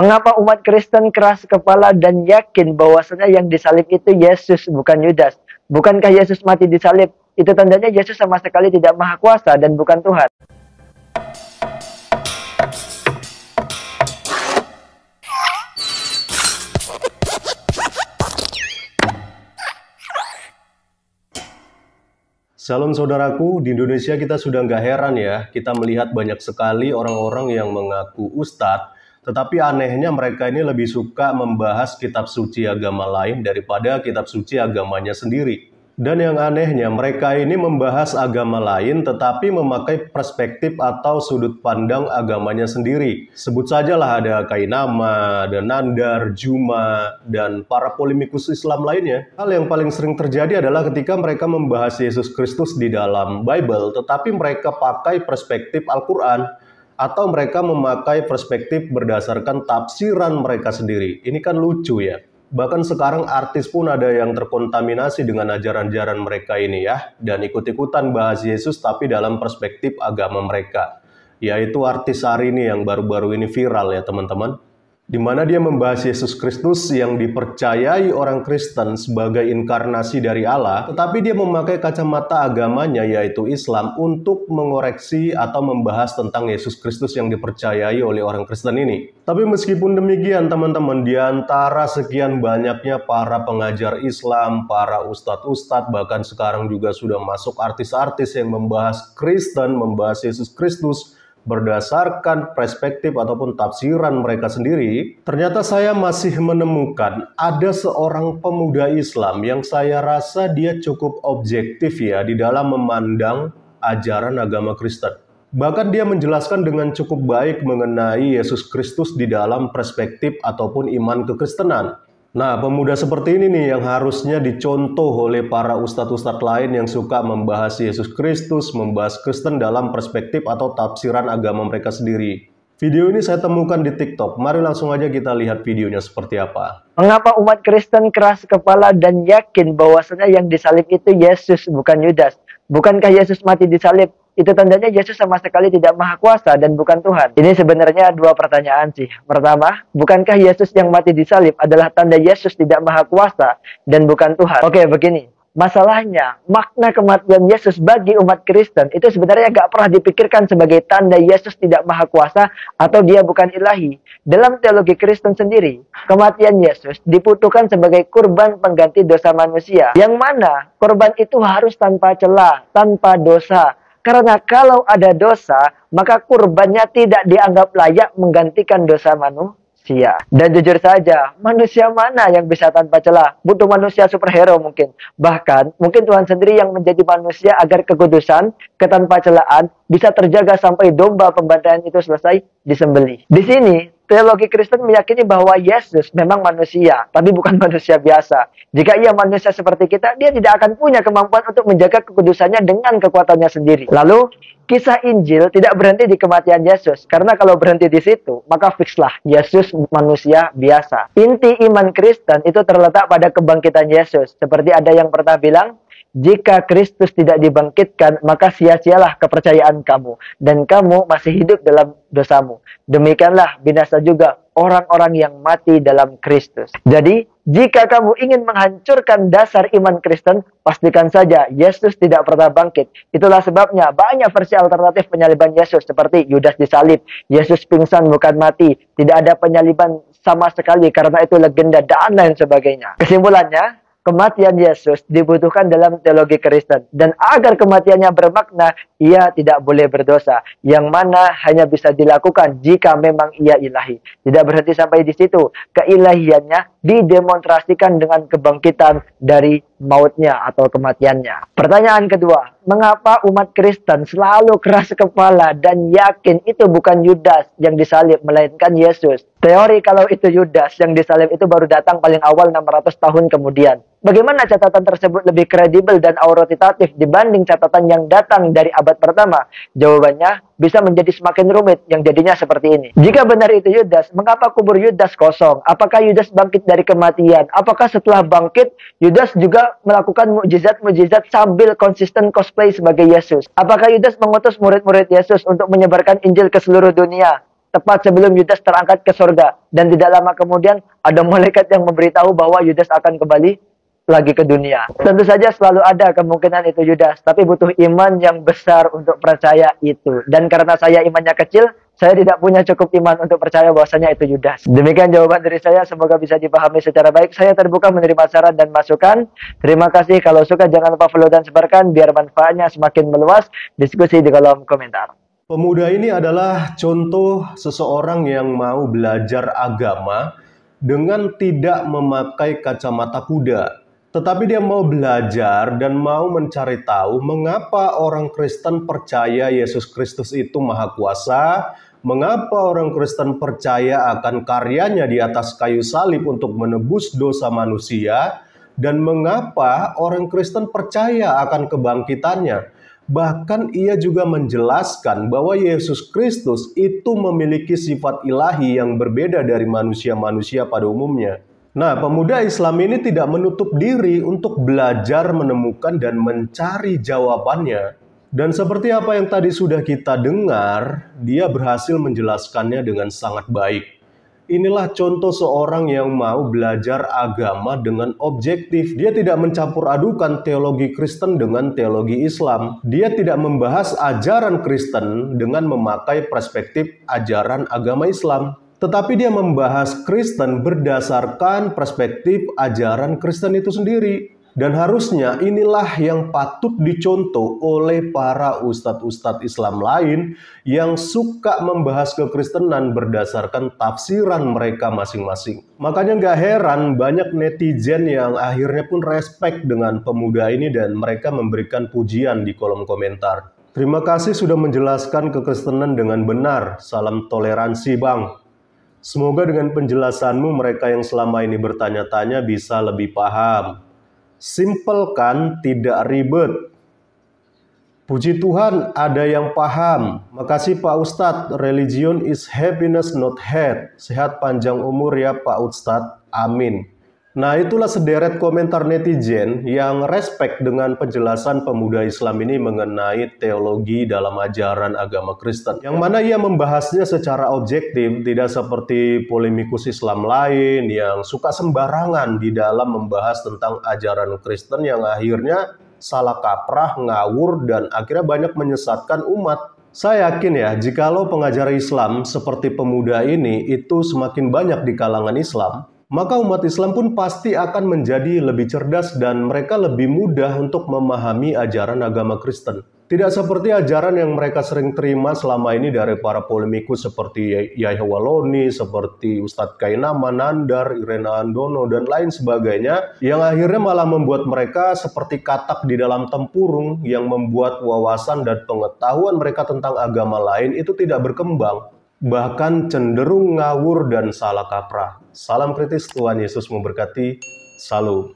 Mengapa umat Kristen keras kepala dan yakin bahwasanya yang disalib itu Yesus, bukan Yudas? Bukankah Yesus mati disalib? Itu tandanya Yesus sama sekali tidak maha kuasa dan bukan Tuhan. Salam saudaraku, di Indonesia kita sudah nggak heran ya, kita melihat banyak sekali orang-orang yang mengaku ustadz, tetapi anehnya mereka ini lebih suka membahas kitab suci agama lain daripada kitab suci agamanya sendiri. Dan yang anehnya mereka ini membahas agama lain tetapi memakai perspektif atau sudut pandang agamanya sendiri. Sebut sajalah ada Kainama, ada Nandar, Juma, dan para polemikus Islam lainnya. Hal yang paling sering terjadi adalah ketika mereka membahas Yesus Kristus di dalam Bible tetapi mereka pakai perspektif Al-Quran atau mereka memakai perspektif berdasarkan tafsiran mereka sendiri. Ini kan lucu ya. Bahkan sekarang artis pun ada yang terkontaminasi dengan ajaran-ajaran mereka ini ya. Dan ikut-ikutan bahas Yesus tapi dalam perspektif agama mereka. Yaitu artis Syahrini yang baru-baru ini viral ya teman-teman. Di mana dia membahas Yesus Kristus yang dipercayai orang Kristen sebagai inkarnasi dari Allah. Tetapi dia memakai kacamata agamanya yaitu Islam untuk mengoreksi atau membahas tentang Yesus Kristus yang dipercayai oleh orang Kristen ini. Tapi meskipun demikian teman-teman, di antara sekian banyaknya para pengajar Islam, para ustadz-ustadz, bahkan sekarang juga sudah masuk artis-artis yang membahas Kristen, membahas Yesus Kristus, berdasarkan perspektif ataupun tafsiran mereka sendiri, ternyata saya masih menemukan ada seorang pemuda Islam yang saya rasa dia cukup objektif ya di dalam memandang ajaran agama Kristen. Bahkan dia menjelaskan dengan cukup baik mengenai Yesus Kristus di dalam perspektif ataupun iman kekristenan. Nah, pemuda seperti ini nih yang harusnya dicontoh oleh para ustadz-ustadz lain yang suka membahas Yesus Kristus, membahas Kristen dalam perspektif atau tafsiran agama mereka sendiri. Video ini saya temukan di TikTok. Mari langsung aja kita lihat videonya seperti apa. Mengapa umat Kristen keras kepala dan yakin bahwasanya yang disalib itu Yesus, bukan Yudas? Bukankah Yesus mati disalib? Itu tandanya Yesus sama sekali tidak maha kuasa dan bukan Tuhan. Ini sebenarnya dua pertanyaan sih. Pertama, bukankah Yesus yang mati disalib adalah tanda Yesus tidak maha kuasa dan bukan Tuhan? Oke, begini. Masalahnya, makna kematian Yesus bagi umat Kristen itu sebenarnya gak pernah dipikirkan sebagai tanda Yesus tidak maha kuasa atau dia bukan ilahi. Dalam teologi Kristen sendiri, kematian Yesus dibutuhkan sebagai kurban pengganti dosa manusia. Yang mana kurban itu harus tanpa celah, tanpa dosa. Karena kalau ada dosa, maka kurbannya tidak dianggap layak menggantikan dosa manusia. Dan jujur saja, manusia mana yang bisa tanpa celah? Butuh manusia superhero mungkin. Bahkan, mungkin Tuhan sendiri yang menjadi manusia agar kekudusan, ketanpa celaan, bisa terjaga sampai domba pembantaian itu selesai disembelih. Di sini, teologi Kristen meyakini bahwa Yesus memang manusia, tapi bukan manusia biasa. Jika ia manusia seperti kita, dia tidak akan punya kemampuan untuk menjaga kekudusannya dengan kekuatannya sendiri. Lalu, kisah Injil tidak berhenti di kematian Yesus. Karena kalau berhenti di situ, maka fixlah Yesus manusia biasa. Inti iman Kristen itu terletak pada kebangkitan Yesus. Seperti ada yang pernah bilang, jika Kristus tidak dibangkitkan, maka sia-sialah kepercayaan kamu. Dan kamu masih hidup dalam dosamu. Demikianlah binasa juga orang-orang yang mati dalam Kristus. Jadi, jika kamu ingin menghancurkan dasar iman Kristen, pastikan saja Yesus tidak pernah bangkit. Itulah sebabnya banyak versi alternatif penyaliban Yesus seperti Yudas disalib, Yesus pingsan bukan mati, tidak ada penyaliban sama sekali karena itu legenda dan lain sebagainya. Kesimpulannya, kematian Yesus dibutuhkan dalam teologi Kristen. Dan agar kematiannya bermakna, ia tidak boleh berdosa. Yang mana hanya bisa dilakukan jika memang ia ilahi. Tidak berhenti sampai di situ. Keilahiannya didemonstrasikan dengan kebangkitan dari mautnya atau kematiannya. Pertanyaan kedua, mengapa umat Kristen selalu keras kepala dan yakin itu bukan Yudas yang disalib, melainkan Yesus? Teori kalau itu Yudas yang disalib itu baru datang paling awal 600 tahun kemudian. Bagaimana catatan tersebut lebih kredibel dan autoritatif dibanding catatan yang datang dari abad pertama? Jawabannya bisa menjadi semakin rumit yang jadinya seperti ini. Jika benar itu Yudas, mengapa kubur Yudas kosong? Apakah Yudas bangkit dari kematian? Apakah setelah bangkit, Yudas juga melakukan mukjizat-mukjizat sambil konsisten cosplay sebagai Yesus? Apakah Yudas mengutus murid-murid Yesus untuk menyebarkan Injil ke seluruh dunia? tepat sebelum Yudas terangkat ke surga. Dan tidak lama kemudian ada malaikat yang memberitahu bahwa Yudas akan kembali lagi ke dunia. Tentu saja selalu ada kemungkinan itu Yudas, tapi butuh iman yang besar untuk percaya itu. Dan karena saya imannya kecil, saya tidak punya cukup iman untuk percaya bahwasanya itu Yudas. Demikian jawaban dari saya, semoga bisa dipahami secara baik. Saya terbuka menerima saran dan masukan. Terima kasih. Kalau suka jangan lupa follow dan sebarkan biar manfaatnya semakin meluas. Diskusi di kolom komentar. Pemuda ini adalah contoh seseorang yang mau belajar agama dengan tidak memakai kacamata kuda. Tetapi dia mau belajar dan mau mencari tahu mengapa orang Kristen percaya Yesus Kristus itu Maha Kuasa, mengapa orang Kristen percaya akan karyanya di atas kayu salib untuk menebus dosa manusia, dan mengapa orang Kristen percaya akan kebangkitannya. Bahkan ia juga menjelaskan bahwa Yesus Kristus itu memiliki sifat ilahi yang berbeda dari manusia-manusia pada umumnya. Nah, pemuda Islam ini tidak menutup diri untuk belajar, menemukan, dan mencari jawabannya. Dan seperti apa yang tadi sudah kita dengar, dia berhasil menjelaskannya dengan sangat baik. Inilah contoh seorang yang mau belajar agama dengan objektif. Dia tidak mencampur adukan teologi Kristen dengan teologi Islam. Dia tidak membahas ajaran Kristen dengan memakai perspektif ajaran agama Islam. Tetapi dia membahas Kristen berdasarkan perspektif ajaran Kristen itu sendiri. Dan harusnya inilah yang patut dicontoh oleh para ustadz-ustadz Islam lain yang suka membahas kekristenan berdasarkan tafsiran mereka masing-masing. Makanya nggak heran banyak netizen yang akhirnya pun respect dengan pemuda ini dan mereka memberikan pujian di kolom komentar. Terima kasih sudah menjelaskan kekristenan dengan benar. Salam toleransi, Bang. Semoga dengan penjelasanmu mereka yang selama ini bertanya-tanya bisa lebih paham. Simple kan, tidak ribet. Puji Tuhan ada yang paham. Makasih Pak Ustadz, religion is happiness not hate. Sehat panjang umur ya Pak Ustadz, amin. Nah, itulah sederet komentar netizen yang respect dengan penjelasan pemuda Islam ini mengenai teologi dalam ajaran agama Kristen. Yang mana ia membahasnya secara objektif, tidak seperti polemikus Islam lain yang suka sembarangan di dalam membahas tentang ajaran Kristen yang akhirnya salah kaprah, ngawur, dan akhirnya banyak menyesatkan umat. Saya yakin ya, jikalau pengajar Islam seperti pemuda ini itu semakin banyak di kalangan Islam, maka umat Islam pun pasti akan menjadi lebih cerdas dan mereka lebih mudah untuk memahami ajaran agama Kristen. Tidak seperti ajaran yang mereka sering terima selama ini dari para polemikus seperti Yahya Waloni, seperti Ustadz Kaina Manandar, Irena Andono, dan lain sebagainya, yang akhirnya malah membuat mereka seperti katak di dalam tempurung yang membuat wawasan dan pengetahuan mereka tentang agama lain itu tidak berkembang. Bahkan cenderung ngawur dan salah kaprah. Salam kritis, Tuhan Yesus memberkati. Salam.